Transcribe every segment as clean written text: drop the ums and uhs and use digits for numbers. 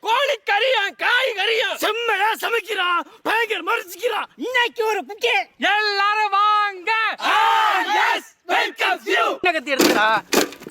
கோழி கறியும் காய் கறியும் செம்மையா சமைக்கிறான், பயங்கர மரிச்சிக்கிறான். இன்னைக்கு ஒரு புக்கே எல்லாரும் வாங்க. Yes welcome you. என்ன கத்தி எடுத்துடா,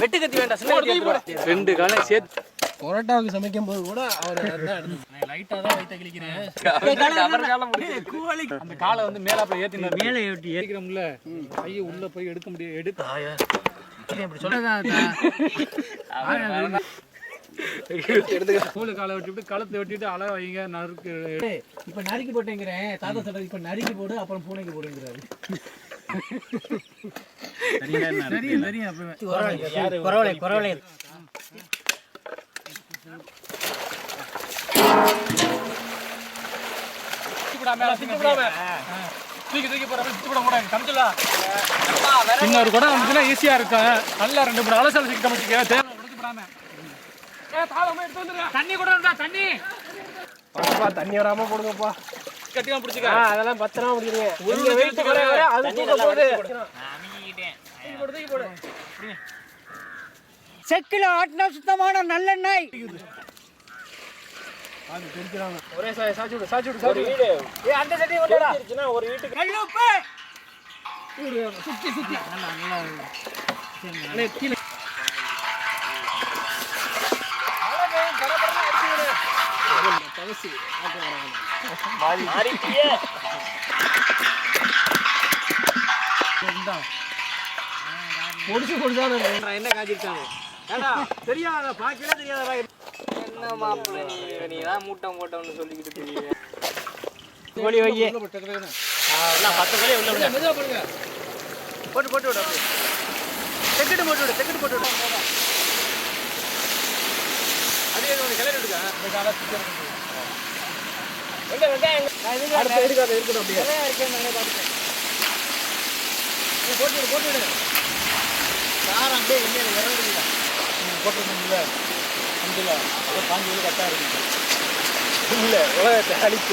வெட்டு கத்தி வேண்டாம், சின்ன கத்தி எடுத்துடா. ரெண்டு காலம் சேர்த்து பரோட்டாவுக்கு சமைக்கும் போது கூட அவர் லைட்டா தான் வைத்த கிளிக்கிறேன். அந்த காலை வந்து மேலாப்புல ஏத்தினார். மேலே ஏற்றி ஏத்திக்கிறோம்ல, கையை உள்ள போய் எடுக்க முடியும். எடுத்து காலை வெட்டிட்டு களத்தை வெட்டிட்டு அளவு வைங்க. நறுக்கு இப்ப நறுக்கி போட்டேங்கிறேன். தாத்தா சொல்றது இப்ப நறுக்கி போடு, அப்புறம் பூனைக்கு போடுங்கிறாரு. இன்னொரு குடம் வந்துச்சுன்னா ஈஸியா இருக்கும். நல்லா 2-3 அலசல் சிக்க முடிச்சுக்க. தேவை உடைச்சுடாம தண்ணி கூட தண்ணி தண்ணி வராம போடுங்கப்பா. கட்டியா பிடிச்சிக்க. அதெல்லாம் பத்திரமா பிடிக்கிறீங்க. அது தூக்க போகுது. செக்கில ஆட்டினா சுத்தமான நல்லெண்ணெய். ஒரே சாச்சு விடு. ஏய் அந்த சட்டி ஒண்ணடா. ஒரு வீட்டுக்கு கல்லுப்பு சுத்தி நல்லா கீழே என்ன காய்ச்சிருக்காங்க. தெரியாத பாக்கல தெரியாதா என்ன மாப்பிள்ளை நீ தான் மூட்டம் போட்டோம்னு சொல்லிக்கிட்டு தெரியுங்க. கோழி வையே எல்லாம் 10 கோழி உள்ள விடு. மெதுவா போடுங்க. போட்டு விடு அப்படியே. செக்கெட் போட்டு விடு. அதே ஒரு கிளறி விடுங்க. இந்த காலை வெங்காயம் அடுத்து எடுக்காத இருக்கணும் அப்படியே. நானே பார்த்துட்டேன். போட்டு விடு. காரம் அப்படியே எண்ணெயில் இறங்குதுடா. போட்டுருந்தீங்களா அந்தில அப்போ 5 கிலோ கரெக்டாக இருக்கு. இல்லை உலகத்தை அழிக்க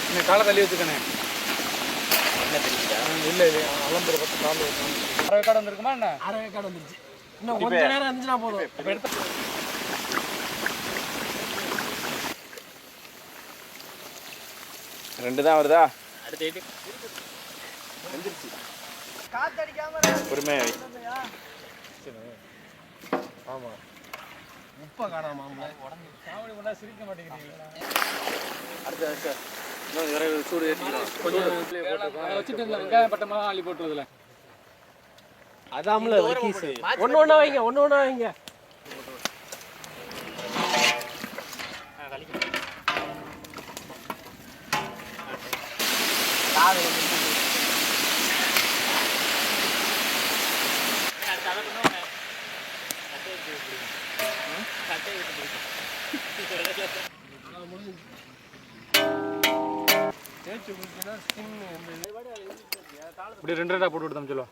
இந்த காலை தள்ளி வச்சுக்கணே. இல்லை அலம்புற 10 கால் 6 கார்டு வந்துருக்குமா என்ன? 6 கார்டு வந்துருச்சு. இன்னும் கொஞ்ச நேரம் இருந்துச்சுன்னா போதும். இப்போ எடுத்து 2 தான் வருதா? அடுத்து வந்துருச்சு. காத்தடிக்காம பொறுமையாக ஆமா உப்பை காணாம காமெடி பண்ணா சிரிக்க மாட்டேங்கிறீங்களா? அடுத்த இன்னும் விரைவு சூடு ஏற்றிக்கலாம். கொஞ்சம் வச்சுட்டு இந்த வெங்காயம் பட்டமாக அள்ளி போட்டுறதுல அதாமல ஒன்று ஒன்றா வைங்க. இப்படி 2 போட்டு விட்டு சொல்லுவோம்.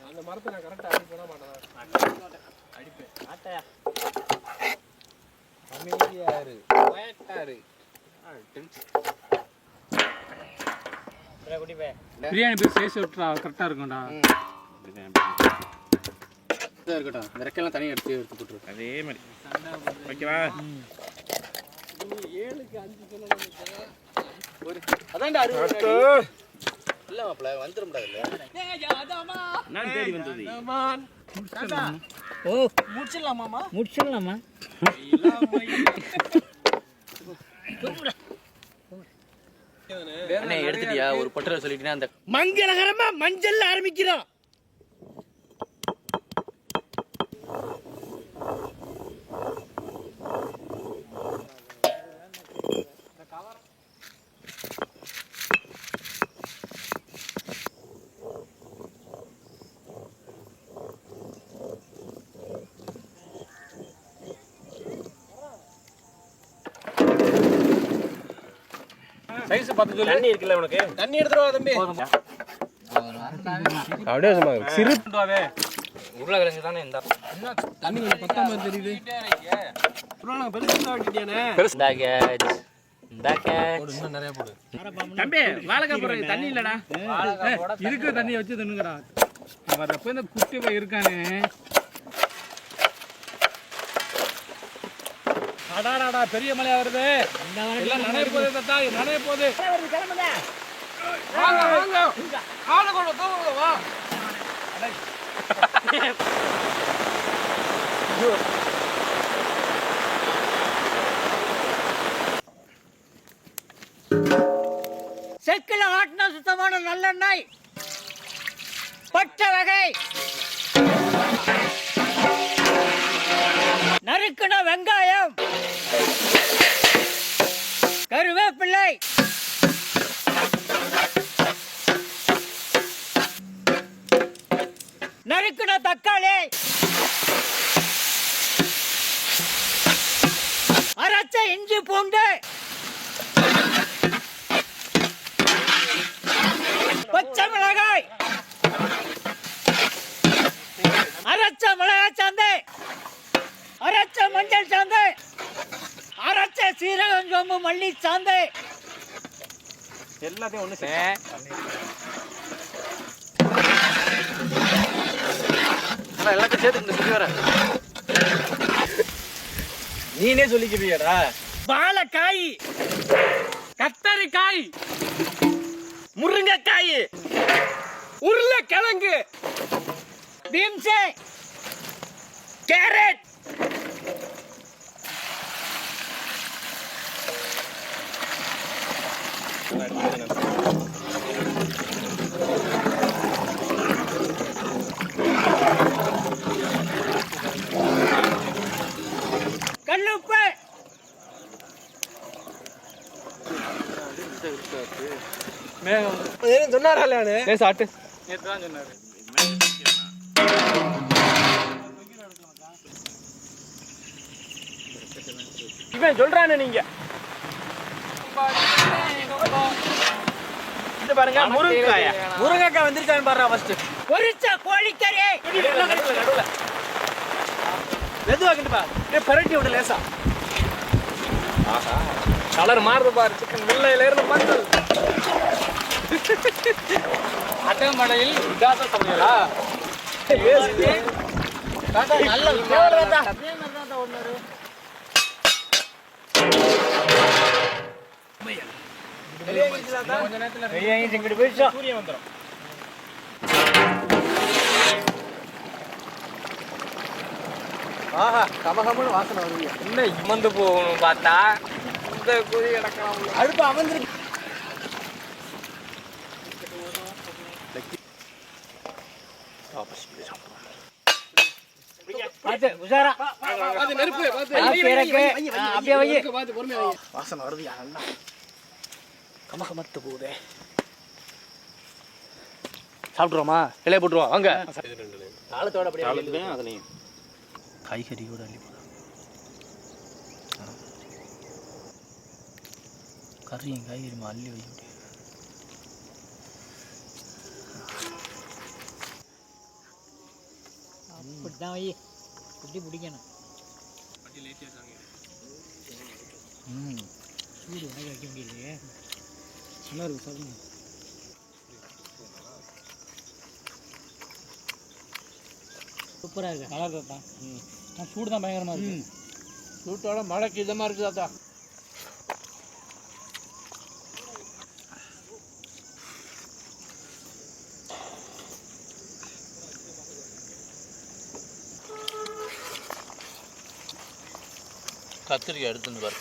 அந்த மரத்தை நான் கரெக்டாக அடிக்க மாட்டேன். அடிப்பேன். அமைதியாரு பிரியாணி போய் சைஸ் விட்டுறா கரெக்டாக இருக்கும்டா. இருக்கட்டும். இந்த ரெக்கையெல்லாம் தனியாக எடுத்து போட்டுரு. அதே மாதிரி ஓகேவா? 7க்கு 5 சொல்லணும். அதான்டா 60 இல்ல மாப்ள வந்துரும்டா இல்ல. நான் தேடி வந்தது. ஓ முடிச்சிடலாமா? அண்ணே எடுத்துட்டியா? ஒரு பட்டரை சொல்லிட்டீங்கன்னா அந்த மங்களகரமா மஞ்சள் ஆரம்பிக்கிறோம். சைஸ் பார்த்து சொல்லு. தண்ணி இருக்குல்ல உனக்கு? தண்ணி எடுத்துட்டு வா தம்பி. அப்படியே சும்மா சிறுப்பாவே உருளைக்கிழங்கு தானே இந்த தண்ணி கொஞ்சம் பத்தாம தெரியுது. பெருசா வெட்டிட்டியானே. பெருசாக இன்னும் நிறைய போடு. தம்பி வாழைக்காய் போடுறது தண்ணி இல்லடா. இருக்கிற தண்ணியை வச்சு தின்னுங்கடா. வரப்ப இந்த குட்டி போய் இருக்கானே. அடாடாடா பெரிய மழையா வருது. எல்லாம் நனைய போகுது தாத்தா, நனைய போகுது. வாங்க வாங்க. ஆளை கொண்டு தூங்க வா. செக்கில ஆட்டின சுத்தமான நல்லெண்ணெய், பட்டை வகை, நறுக்குன வெங்காயம், கருவேப்பிள்ளை, நறுக்குன தக்காளி, அரைச்ச இஞ்சி பூண்டு, பச்சை மிளகாய், அரைச்ச மிளகாய் சாந்து, அரைச்ச மஞ்சள் சாந்து, அரைச்ச சீரகம் சோம்பு மல்லி சாந்து, எல்லாத்தையும் ஒண்ணு எல்லாத்தையும் சேர்த்து சொல்லி வர நீனே சொல்லிக்கிறியடா. வாழைக்காய், கத்தரிக்காய், முருங்கைக்காய், உருளைக்கிழங்கு, பீன்ஸ், கேரட், கல்லுப்பு, சொன்னாரு சாட்டு நேற்றுதான் சொன்னாரு. இவன் சொல்றானே நீங்க இது பாருங்க. முருங்கைக்காய் வந்துருச்சான்னு பாருடா ஃபர்ஸ்ட். பொரிச்ச கோழிக்கறி, நடுவுல மெதுவா கிட்ட பாரு, பரட்டி விட லேசா. கலர் மாறுது பாரு. சிக்கன் வெள்ளையில இருந்து மஞ்சள். அட்டமடையில் விடாத சமையலா? நல்ல கொஞ்ச நேரத்துல சூரியன் வந்துடும். ஆஹா கமகமன்னு வாசனை வருவீங்க. இன்னும் இமந்து போகணும் பார்த்தா இந்த கொதி கிடக்கலாம். அடுப்பு அமர்ந்துருக்கு. உஷாரா அது நெருப்பு அப்படியே வை. வாசனை வருவியா? நல்லா கமகமத்து போகுதே. சாப்பிட்ருவோமா? இலைய போட்டுருவோம் வாங்க. தாளத்தோட அப்படியே அதுலையும் காய்கறியோட அள்ளி போடுறோம். கறியும் காய்கறி அள்ளி வைக்க முடியாது. அப்படிதான் வை. குட்டி பிடிக்கணும். சூடு உனக்கு வைக்க முடியலையே. நல்லா இருக்கு சாப்பிடுங்க. சூப்பராக இருக்கு. நல்லா இருக்கு தாத்தா. சூடு தான் பயங்கரமா இருக்கு. சூட்டோட மழைக்கு இதமா இருக்கு தாத்தா. கத்திரிக்காய் எடுத்துன்னு பாரு.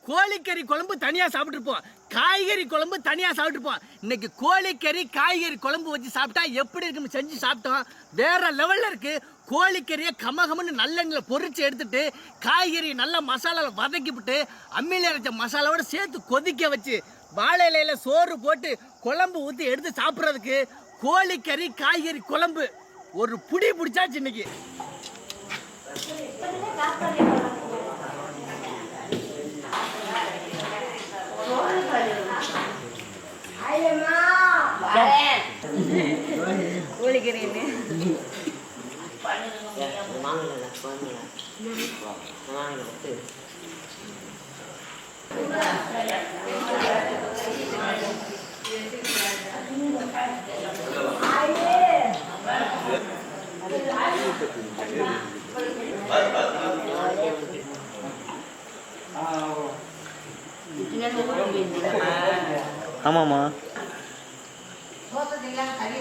கோழிக்கறி குழம்பு தனியா சாப்பிட்டுருப்போம், காய்கறி குழம்பு தனியா சாப்பிட்டுருப்போம். இன்னைக்கு கோழிக்கறி காய்கறி குழம்பு வச்சு சாப்பிட்டா எப்படி இருக்குன்னு செஞ்சு சாப்பிட்டோம். வேற லெவல்ல இருக்கு. கோழிக்கறியை கமகமன்னு நல்லெண்ணெயில் பொரிச்சு எடுத்துட்டு காய்கறி நல்லா மசாலாவில் வதக்கி விட்டு அம்மியில் அரைச்ச மசாலாவோட சேர்த்து கொதிக்க வச்சு வாழை இலையில சோறு போட்டு குழம்பு ஊற்றி எடுத்து சாப்பிட்றதுக்கு கோழிக்கறி காய்கறி குழம்பு ஒரு புடி பிடிச்சாச்சு இன்னைக்கு. கோழிக்கறின்னு ஆமாம்மா கறி